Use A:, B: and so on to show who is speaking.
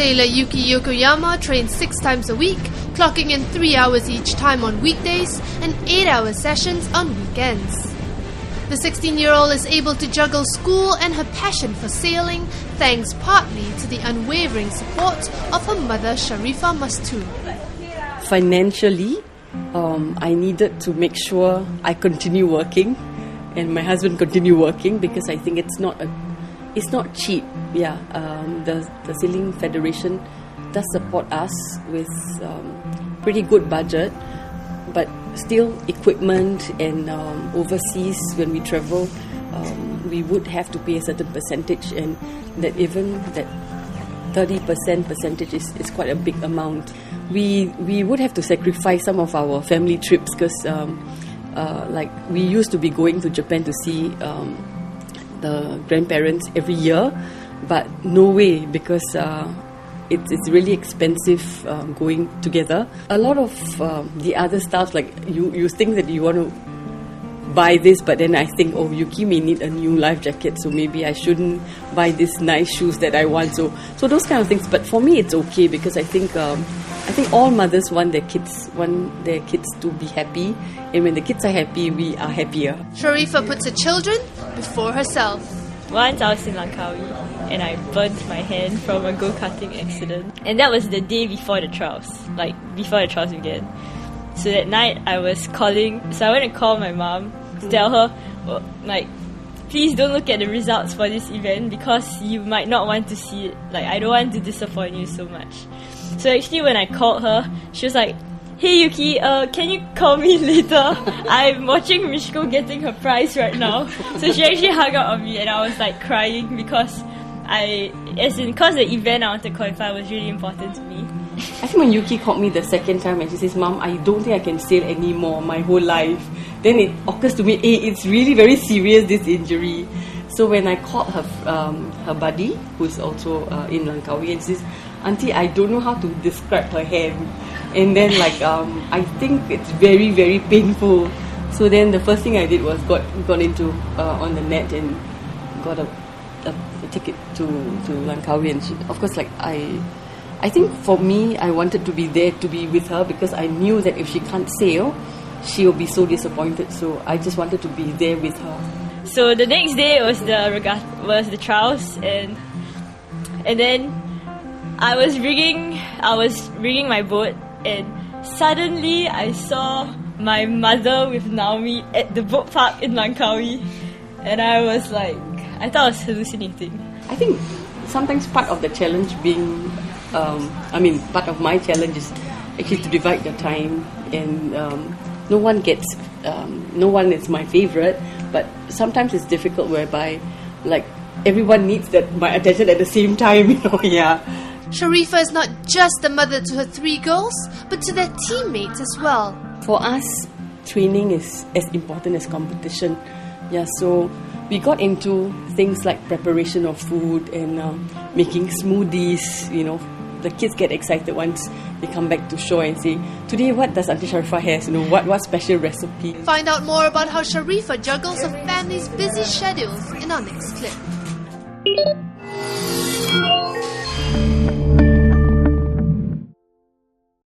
A: Sailor Yuki Yokoyama trains 6 times a week, clocking in 3 hours each time on weekdays and 8-hour sessions on weekends. The 16-year-old is able to juggle school and her passion for sailing thanks partly to the unwavering support of her mother Sharifah Masturah.
B: Financially, I needed to make sure I continue working and my husband continue working because I think it's not cheap. Yeah, the Sailing Federation does support us with pretty good budget, but still equipment and overseas when we travel, we would have to pay a certain percentage, and that even that 30% percentage is quite a big amount. We would have to sacrifice some of our family trips because like we used to be going to Japan to see the grandparents every year, but no way because it's really expensive going together. A lot of the other stuff, like you think that you want to buy this, but then I think, oh, Yuki may need a new life jacket, so maybe I shouldn't buy these nice shoes that I want. So those kind of things. But for me, it's okay because I think all mothers want their kids to be happy, and when the kids are happy, we are happier.
A: Sharifah puts her children before herself.
C: Once I was in Langkawi and I burnt my hand from a go-karting accident, and that was the day before the trials, like before the trials began. So that night I was calling, so I went to call my mom to tell her, like, please don't look at the results for this event because you might not want to see it. Like, I don't want to disappoint you so much. So actually when I called her, she was like, hey Yuki, can you call me later? I'm watching Mishko getting her prize right now. So she actually hung up on me and I was like crying because the event I wanted to qualify was really important to me.
B: I think when Yuki called me the second time and she says, Mom, I don't think I can sail anymore my whole life, then it occurs to me, hey, it's really very serious, this injury. So when I called her buddy, who's also in Langkawi, and she says, Auntie, I don't know how to describe her hand. And then I think it's very, very painful. So then the first thing I did was got into on the net and got a ticket to Langkawi. And she, of course, I think for me, I wanted to be there to be with her because I knew that if she can't sail, she will be so disappointed. So I just wanted to be there with her.
C: So the next day was the trials, and then I was rigging my boat, and suddenly I saw my mother with Naomi at the boat park in Langkawi, and I thought I was hallucinating.
B: I think sometimes part of the challenge being, part of my challenge is actually to divide the time, and no one is my favorite, but sometimes it's difficult whereby like everyone needs my attention at the same time, yeah.
A: Sharifah is not just a mother to her 3 girls, but to their teammates as well.
B: For us, training is as important as competition. Yeah, so we got into things like preparation of food and making smoothies. The kids get excited once they come back to shore and say, today what does Auntie Sharifah have? What special recipe?
A: Find out more about how Sharifah juggles her family's busy schedules in our next clip.